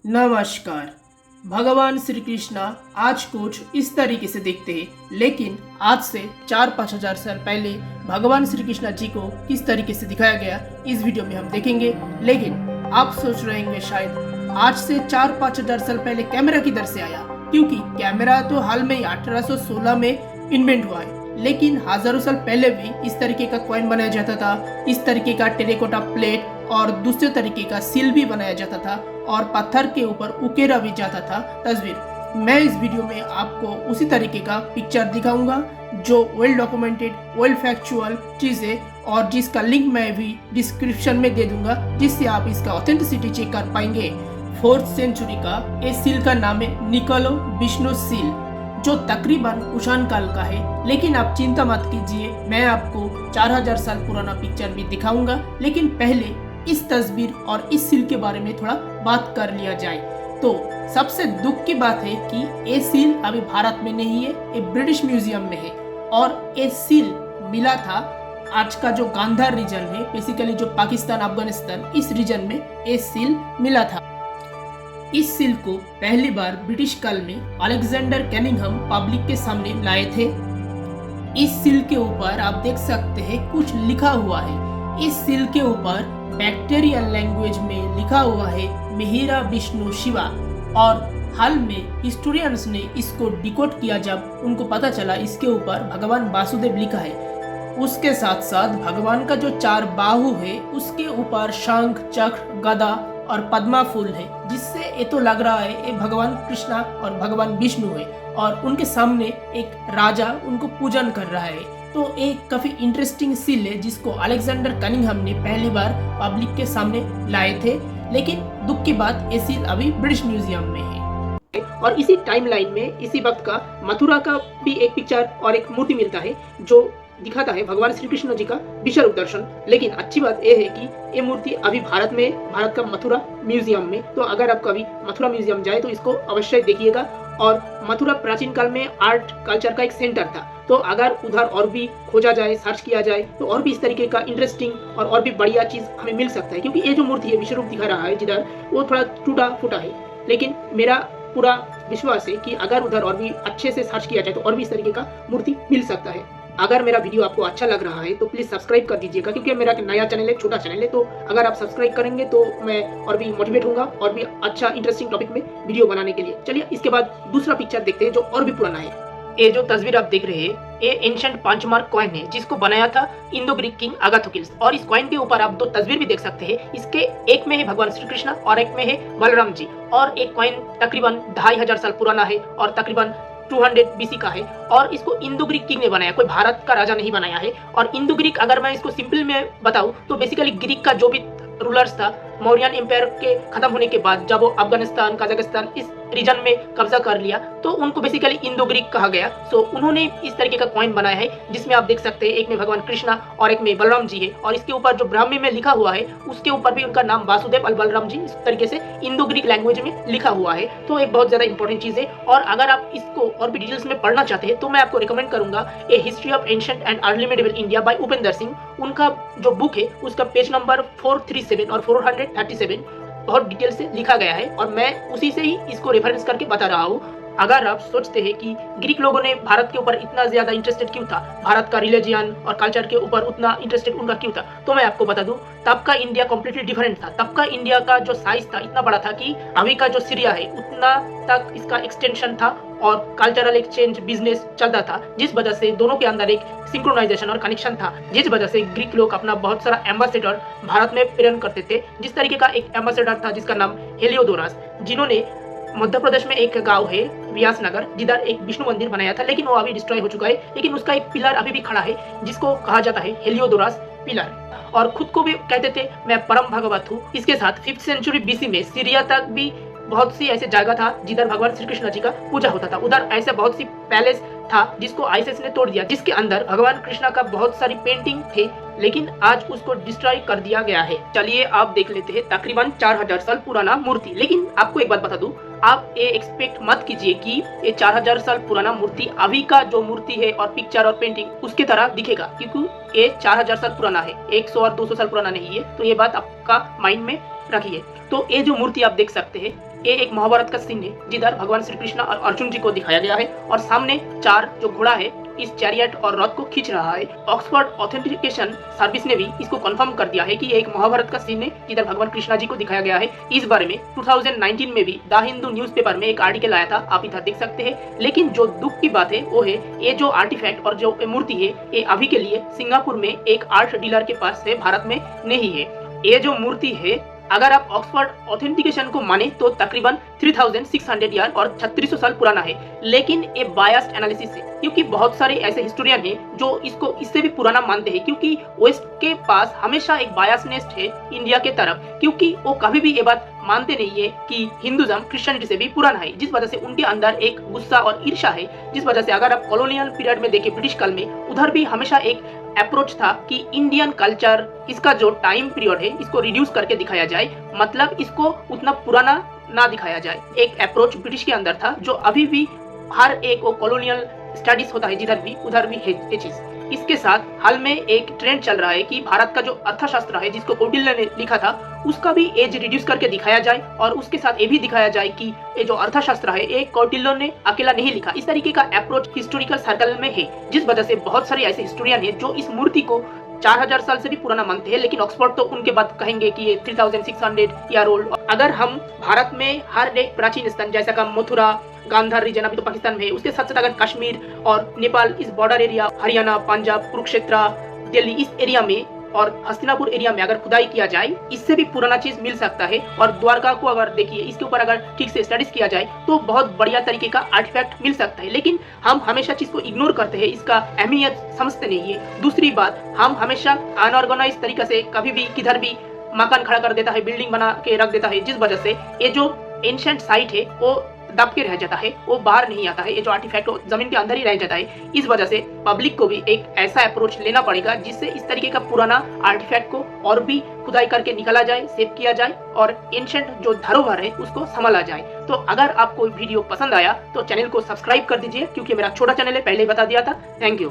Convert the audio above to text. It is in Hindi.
नमस्कार। भगवान श्री कृष्णा आज कुछ इस तरीके से दिखते हैं, लेकिन आज से 4-5 हजार साल पहले भगवान श्री कृष्णा जी को किस तरीके से दिखाया गया इस वीडियो में हम देखेंगे। लेकिन आप सोच रहे होंगे शायद आज से 4-5 हजार साल पहले कैमरा किधर से आया, क्योंकि कैमरा तो हाल में ही 1816 में इन्वेंट हुआ है। लेकिन हजारों साल पहले भी इस तरीके का कॉइन बनाया जाता था, इस तरीके का टेराकोटा प्लेट और दूसरे तरीके का सील भी बनाया जाता था और पत्थर के ऊपर उकेरा भी जाता था तस्वीर। मैं इस वीडियो में आपको उसी तरीके का पिक्चर दिखाऊंगा जो वेल डॉक्यूमेंटेड, वेल फैक्चुअल चीज है और जिसका लिंक मैं भी डिस्क्रिप्शन में दे दूंगा, जिससे आप इसका ऑथेंटिसिटी चेक कर पाएंगे। 4th सेंचुरी का इस सील का नाम है निकोलो विष्णु सील, जो तकरीबन कुषाण काल का है। लेकिन आप चिंता मत कीजिए, मैं आपको 4000 साल पुराना पिक्चर भी दिखाऊंगा। लेकिन पहले इस तस्वीर और इस सील के बारे में थोड़ा बात कर लिया जाए। तो सबसे दुख की बात है कि ये सील अभी भारत में नहीं है, ये ब्रिटिश म्यूजियम में है। और ये सील मिला था आज का जो गांधार रीजन है, बेसिकली जो पाकिस्तान अफगानिस्तान, इस रीजन में ये सील मिला था। इस सील को पहली बार ब्रिटिश काल में अलेक्जेंडर कैनिंघम पब्लिक के सामने लाए थे। इस सील के ऊपर आप देख सकते हैं कुछ लिखा हुआ है। इस सील के ऊपर बैक्टीरियल लैंग्वेज में लिखा हुआ है मिहिरा विष्णु शिवा। और हाल में हिस्टोरियंस ने इसको डिकोड किया जब उनको पता चला इसके ऊपर भगवान वासुदेव लिखा है। उसके साथ साथ भगवान का जो 4 बाहु है उसके ऊपर शंख, चक्र, गदा और पद्मा फूल है, जिससे ये तो लग रहा है ये भगवान कृष्णा और भगवान विष्णु है और उनके सामने एक राजा उनको पूजन कर रहा है। तो एक काफी इंटरेस्टिंग सील है जिसको अलेक्जेंडर कनिंघम ने पहली बार पब्लिक के सामने लाए थे। लेकिन दुख की बात, ये सील अभी ब्रिटिश म्यूजियम में है। और इसी टाइमलाइन में इसी वक्त का मथुरा का भी एक पिक्चर और एक मूर्ति मिलता है जो दिखाता है भगवान श्री कृष्ण जी का विश्व रूप दर्शन। लेकिन अच्छी बात यह है कि ये मूर्ति अभी भारत का मथुरा म्यूजियम में। तो अगर आप कभी मथुरा म्यूजियम जाए तो इसको अवश्य देखिएगा। और मथुरा प्राचीन काल में आर्ट कल्चर का एक सेंटर था, तो अगर उधर और भी खोजा जाए, सर्च किया जाए तो और भी इस तरीके का इंटरेस्टिंग और भी बढ़िया चीज हमें मिल सकता है। क्योंकि ये जो मूर्ति है विश्व रूप दिखा रहा है जिधर, वो थोड़ा टूटा फूटा है। लेकिन मेरा पूरा विश्वास है कि अगर उधर और भी अच्छे से सर्च किया जाए तो और भी इस तरीके का मूर्ति मिल सकता है। अगर मेरा वीडियो आपको अच्छा लग रहा है तो प्लीज सब्सक्राइब कर दीजिएगा, क्योंकि मेरा नया चैनल है, छोटा चैनल है। तो अगर आप सब्सक्राइब करेंगे तो मैं और भी मोटिवेट होऊंगा और भी अच्छा इंटरेस्टिंग टॉपिक में वीडियो बनाने के लिए। चलिए इसके बाद दूसरा पिक्चर देखते हैं जो और भी पुराना है। ये जो तस्वीर आप देख रहे हैं ये एंशिएंट 5 मार्क कॉइन है, जिसको बनाया था इंडो ग्रीक किंग अगाथोक्लिस। और इस कॉइन के ऊपर आप 2 तस्वीर भी देख सकते हैं। इसके एक में है भगवान श्री कृष्ण और एक में है बलराम जी। और एक कॉइन तकरीबन 2500 साल पुराना है और तकरीबन 200 BC का है। और इसको इंडो ग्रीक किंग ने बनाया, कोई भारत का राजा नहीं बनाया है। और इंडो ग्रीक अगर मैं इसको सिंपल में बताऊं तो बेसिकली ग्रीक का जो भी रूलर्स था मौर्यन एम्पायर के खत्म होने के बाद, जब वो अफगानिस्तान, कजाकिस्तान इस रीजन में कब्जा कर लिया तो उनको बेसिकली इंडो ग्रीक कहा गया। सो उन्होंने इस तरीके का कॉइन बनाया है जिसमें आप देख सकते हैं एक में भगवान कृष्णा और एक में बलराम जी है। और इसके ऊपर जो ब्राह्मी में लिखा हुआ है उसके ऊपर भी उनका नाम वासुदेव और बलराम जी इस तरीके से इंडो ग्रीक लैंग्वेज में लिखा हुआ है। तो एक बहुत ज्यादा इंपॉर्टेंट चीज है। और अगर आप इसको और भी डिटेल्स में पढ़ना चाहते हैं तो मैं आपको रिकमेंड करूंगा a history of ancient and early medieval India by Upendra Singh. उनका जो बुक है उसका पेज नंबर 437 और 437 बहुत डिटेल से लिखा गया है और मैं उसी से ही इसको रेफरेंस करके बता रहा हूँ। अगर आप सोचते हैं कि ग्रीक लोगों ने भारत के ऊपर इतना ज्यादा इंटरेस्टेड क्यों था, भारत का रिलीजियन और कल्चर के ऊपर उतना इंटरेस्टेड उनका क्यों था, तो मैं आपको बता दूं तब का इंडिया कम्प्लीटली डिफरेंट था। तब का इंडिया का जो साइज था इतना बड़ा था कि अभी का जो सीरिया है उतना तक इसका एक्सटेंशन था और कल्चरल एक्सचेंज बिजनेस चलता था, जिस वजह से दोनों के अंदर एक सिंक्रोनाइजेशन और कनेक्शन था, जिस वजह से ग्रीक लोग अपना बहुत सारा एम्बेसडर भारत में प्रेरण करते थे। जिस तरीके का एक एम्बेसडर था जिसका नाम हेलियोडोरस, जिन्होंने मध्य प्रदेश में एक गांव है व्यासनगर जिधर एक विष्णु मंदिर बनाया था, लेकिन वो अभी डिस्ट्रॉय हो चुका है। लेकिन उसका एक पिलर अभी भी खड़ा है जिसको कहा जाता है हेलियोडोरस पिलर। और खुद को भी कहते थे मैं परम भगवत हूँ। इसके साथ 5th सेंचुरी BC में सीरिया तक भी बहुत सी ऐसे जगह था जिधर भगवान श्री कृष्ण जी का पूजा होता था। उधर ऐसे बहुत सी पैलेस था जिसको आईसिस ने तोड़ दिया, जिसके अंदर भगवान कृष्ण का बहुत सारी पेंटिंग थे, लेकिन आज उसको डिस्ट्रॉय कर दिया गया है। चलिए आप देख लेते हैं तकरीबन 4000 साल पुराना मूर्ति। लेकिन आपको एक बात बता दूं, आप ये एक्सपेक्ट मत कीजिए कि ये 4000 साल पुराना मूर्ति अभी का जो मूर्ति है और पिक्चर और पेंटिंग उसके तरह दिखेगा, क्योंकि ये 4000 साल पुराना है, 100 और 200 साल पुराना नहीं है। तो ये बात आपका माइंड में रखिए। तो ये जो मूर्ति आप देख सकते हैं ये एक महाभारत का सीन है जिधर भगवान श्री कृष्ण और अर्जुन जी को दिखाया गया है और सामने 4 जो घोड़ा है इस चैरियट और रथ को खींच रहा है। ऑक्सफोर्ड ऑथेंटिकेशन सर्विस ने भी इसको कंफर्म कर दिया है कि ये एक महाभारत का सीन है जिधर भगवान कृष्णा जी को दिखाया गया है। इस बारे में 2019 में भी द हिंदू न्यूज़पेपर में एक आर्टिकल आया था, आप इधर देख सकते हैं। लेकिन जो दुख की बात है वो है ये जो आर्टिफैक्ट और जो मूर्ति है ये अभी के लिए सिंगापुर में एक आर्ट डीलर के पास से भारत में नहीं है। ये जो मूर्ति है अगर आप ऑक्सफोर्ड ऑथेंटिकेशन को माने तो तकरीबन 3600 ईयर और 3600 साल पुराना है। लेकिन ये बायस्ड एनालिसिस है क्योंकि बहुत सारे ऐसे हिस्टोरियन हैं जो इसको इससे भी पुराना मानते हैं, क्योंकि वेस्ट के पास हमेशा एक बायसनेस है इंडिया के तरफ, क्योंकि वो कभी भी ये बात मानते नहीं है कि हिंदुज्म क्रिश्चियनिटी से भी पुराना है, जिस वजह से उनके अंदर एक गुस्सा और ईर्ष्या है। जिस वजह से अगर आप कॉलोनियल पीरियड में देखें ब्रिटिश काल में, उधर भी हमेशा एक अप्रोच था कि इंडियन कल्चर इसका जो टाइम पीरियड है इसको रिड्यूस करके दिखाया जाए, मतलब इसको उतना पुराना ना दिखाया जाए। एक अप्रोच ब्रिटिश के अंदर था जो अभी भी हर एक वो कॉलोनियल स्टडीज होता है जिधर भी उधर भी है ये चीज। इसके साथ हाल में एक ट्रेंड चल रहा है कि भारत का जो अर्थशास्त्र है जिसको कौटिल्य ने लिखा था उसका भी एज रिड्यूस करके दिखाया जाए और उसके साथ ये भी दिखाया जाए कि ये जो अर्थशास्त्र है ये कौटिल्य ने अकेला नहीं लिखा। इस तरीके का अप्रोच हिस्टोरिकल सर्कल में है, जिस वजह से बहुत सारे ऐसे हिस्टोरियन है जो इस मूर्ति को 4000 साल से भी पुराना मानते हैं, लेकिन ऑक्सफोर्ड तो उनके बाद कहेंगे कि ये 3600 ईयर ओल्ड। अगर हम भारत में हर एक प्राचीन स्थान जैसा का मथुरा, गांधार रीजन अभी तो पाकिस्तान में है, उसके साथ साथ अगर कश्मीर और नेपाल, इस बॉर्डर एरिया, हरियाणा, पंजाब, कुरुक्षेत्र, दिल्ली, इस एरिया में और हस्तिनापुर एरिया में अगर खुदाई किया जाए इससे भी पुराना चीज मिल सकता है। और द्वारका को अगर देखिए इसके ऊपर अगर ठीक से स्टडीज किया जाए तो बहुत बढ़िया तरीके का आर्टिफैक्ट मिल सकता है। लेकिन हम हमेशा चीज को इग्नोर करते हैं, इसका अहमियत समझते नहीं है। दूसरी बात, हम हमेशा अनऑर्गेनाइज तरीके से कभी भी किधर भी मकान खड़ा कर देता है, बिल्डिंग बना के रख देता है, जिस वजह से ये जो एंशिएंट साइट है वो दब के रह जाता है, वो बाहर नहीं आता है। ये जो आर्टिफैक्ट जमीन के अंदर ही रह जाता है। इस वजह से पब्लिक को भी एक ऐसा अप्रोच लेना पड़ेगा जिससे इस तरीके का पुराना आर्टिफैक्ट को और भी खुदाई करके निकाला जाए, सेव किया जाए और एंशिएंट जो धरोहर है उसको संभाला जाए। तो अगर आपको वीडियो पसंद आया तो चैनल को सब्सक्राइब कर दीजिए, क्योंकि मेरा छोटा चैनल है, पहले ही बता दिया था। Thank you.